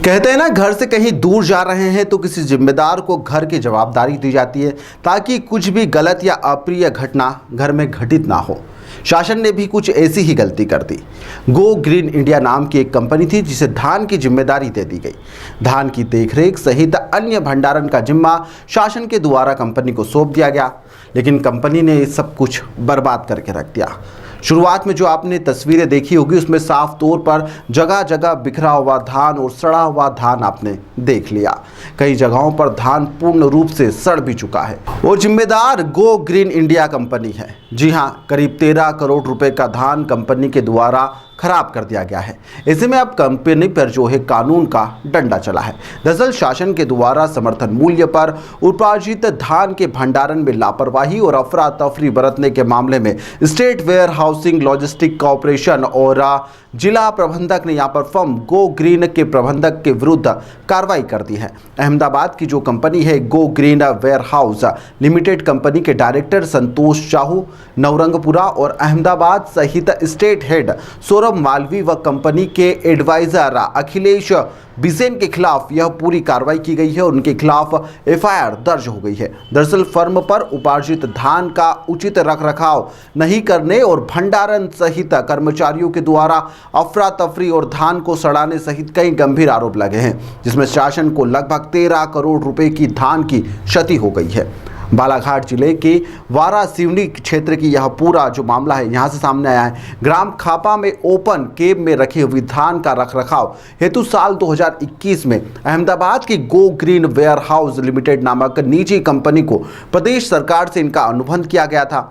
कहते हैं ना, घर से कहीं दूर जा रहे हैं तो किसी जिम्मेदार को घर की जवाबदारी दी जाती है ताकि कुछ भी गलत या अप्रिय घटना घर में घटित ना हो। शासन ने भी कुछ ऐसी ही गलती कर दी। गो ग्रीन इंडिया नाम की एक कंपनी थी जिसे धान की जिम्मेदारी दे दी गई। धान की देखरेख सहित अन्य भंडारण का जिम्मा शासन के द्वारा कंपनी को सौंप दिया गया, लेकिन कंपनी ने सब कुछ बर्बाद करके रख दिया। शुरुआत में जो आपने तस्वीरें देखी होगी उसमें साफ तौर पर जगह जगह बिखरा हुआ धान और सड़ा हुआ धान आपने देख लिया। कई जगहों पर धान पूर्ण रूप से सड़ भी चुका है और जिम्मेदार गो ग्रीन इंडिया कंपनी है। जी हाँ, करीब 13 करोड़ रुपए का धान कंपनी के द्वारा खराब कर दिया गया है। ऐसे में अब कंपनी पर जो है कानून का डंडा चला है। दरअसल शासन के द्वारा समर्थन मूल्य पर उपार्जित धान के भंडारण में लापरवाही और अफरा तफरी बरतने के मामले में state warehousing logistic corporation और जिला प्रबंधक ने यहाँ पर फर्म गो ग्रीन के प्रबंधक के विरुद्ध कार्रवाई कर दी है। अहमदाबाद की जो कंपनी है go green warehouse limited company के डायरेक्टर संतोष साहू, नवरंगपुरा और अहमदाबाद सहित स्टेट हेड सौरभ मालवी व कंपनी के एडवाइजर अखिलेश बिसेन के खिलाफ यह पूरी कार्रवाई की गई है और उनके खिलाफ एफआईआर दर्ज हो गई है। दरअसल फर्म पर उपार्जित धान का उचित रखरखाव नहीं करने और भंडारण सहित कर्मचारियों के द्वारा अफरा तफरी और धान को सड़ाने सहित कई गंभीर आरोप लगे हैं, जिसमें शासन को लगभग 13 करोड़ रुपए की धान की क्षति हो गई है। बालाघाट जिले के वारा सिवनी क्षेत्र की यह पूरा जो मामला है यहाँ से सामने आया है। ग्राम खापा में ओपन केब में रखी हुई धान का रखरखाव हेतु साल 2021 में अहमदाबाद की go green warehouse limited नामक निजी कंपनी को प्रदेश सरकार से इनका अनुबंध किया गया था,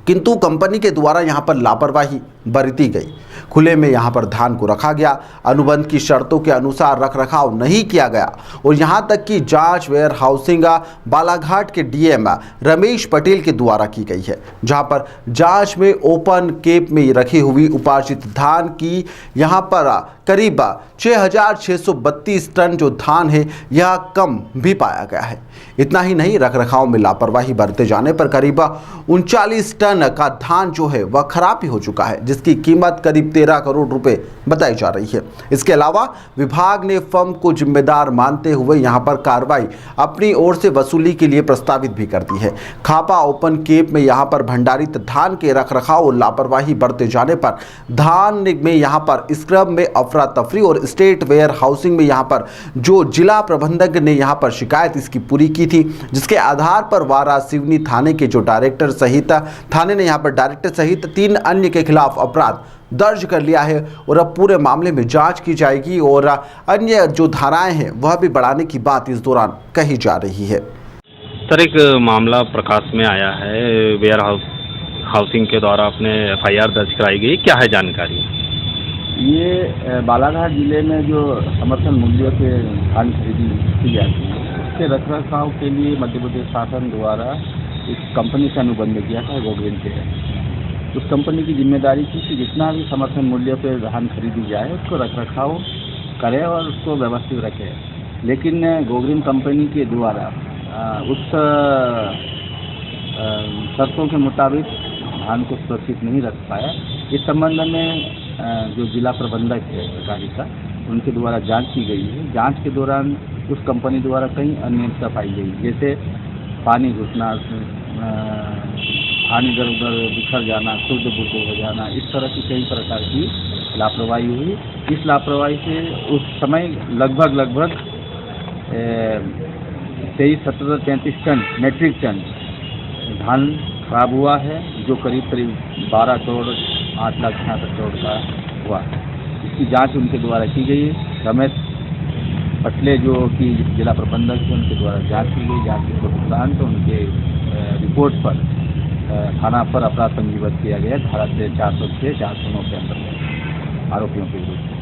किंतु कंपनी के द्वारा यहाँ पर लापरवाही बरती गई। खुले में यहाँ पर धान को रखा गया, अनुबंध की शर्तों के अनुसार रखरखाव नहीं किया गया और यहाँ तक कि जांच वेयर हाउसिंग बालाघाट के डीएम रमेश पटेल के द्वारा की गई है, जहाँ पर जांच में ओपन केप में रखी हुई उपार्जित धान की यहाँ पर करीब 6,632 टन जो धान है यह कम भी पाया गया है। इतना ही नहीं, रखरखाव में लापरवाही बरते जाने पर करीब 39 टन का धान जो है वह खराब भी हो चुका है, जिसकी कीमत करीब 13 करोड़ रुपए बताई जा रही है। इसके अलावा विभाग ने फर्म को जिम्मेदार मानते हुए यहां पर कार्रवाई अपनी ओर से वसूली के लिए प्रस्तावित भी कर दी है। खापा ओपन केप में यहां पर भंडारित धान के रखरखाव और लापरवाही बरते जाने पर धान में यहां पर स्क्रब में अफरा तफरी और स्टेट वेयर हाउसिंग में यहां पर जो जिला प्रबंधक ने यहां पर शिकायत इसकी पूरी की थी, जिसके आधार पर वारा सिवनी थाने के जो डायरेक्टर सहित थाने ने यहां पर डायरेक्टर सहित 3 अन्य के खिलाफ अपराध दर्ज कर लिया है और अब पूरे मामले में जांच की जाएगी और अन्य जो धाराएं हैं वह भी बढ़ाने की बात इस दौरान कही जा रही है। सर, एक मामला प्रकाश में आया है, वेयर हाउसिंग के द्वारा अपने एफआईआर दर्ज कराई गई, क्या है जानकारी? ये बालाघाट जिले में जो समर्थन मूल्य के धान खरीदी की जाती है उसके रखरखाव के लिए मध्य प्रदेश शासन द्वारा एक कंपनी से अनुबंध किया था गो ग्रीन के। उस कंपनी की जिम्मेदारी थी कि जितना भी समर्थन मूल्य पर धान खरीदी जाए उसको रखरखाव करें और उसको व्यवस्थित रखें। लेकिन गो ग्रीन कंपनी के द्वारा उस शर्तों के मुताबिक धान को सुरक्षित नहीं रख पाया। इस संबंध में जो जिला प्रबंधक है सरकारी का, उनके द्वारा जांच की गई है। जांच के दौरान उस कंपनी द्वारा कई अनियमितता पाई गई, जैसे पानी घुसना, धान इधर उधर बिखर जाना, खुर्द बुर्द हो जाना, इस तरह की कई प्रकार की लापरवाही हुई। इस लापरवाही से उस समय लगभग 23,1733 टन मेट्रिक टन धान खराब हुआ है, जो करीब 12 करोड़ 8,66,000 करोड़ का हुआ। इसकी जांच उनके द्वारा की गई। रमेश पटले जो कि जिला प्रबंधक है उनके द्वारा जांच की गई। जांच के उपरांत उनके रिपोर्ट पर थाना पर अपराध पंजीबद्ध किया गया, धारा 406, 409 के अंतर्गत आरोपियों के विरुद्ध।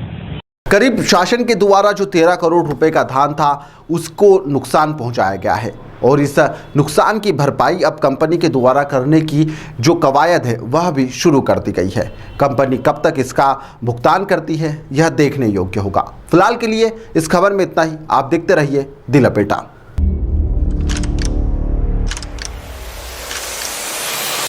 करीब शासन के द्वारा जो 13 करोड़ रुपए का धान था उसको नुकसान पहुंचाया गया है और इस नुकसान की भरपाई अब कंपनी के द्वारा करने की जो कवायद है वह भी शुरू कर दी गई है। कंपनी कब तक इसका भुगतान करती है यह देखने योग्य होगा। फिलहाल के लिए इस खबर में इतना ही। आप देखते रहिए दी लपेटा।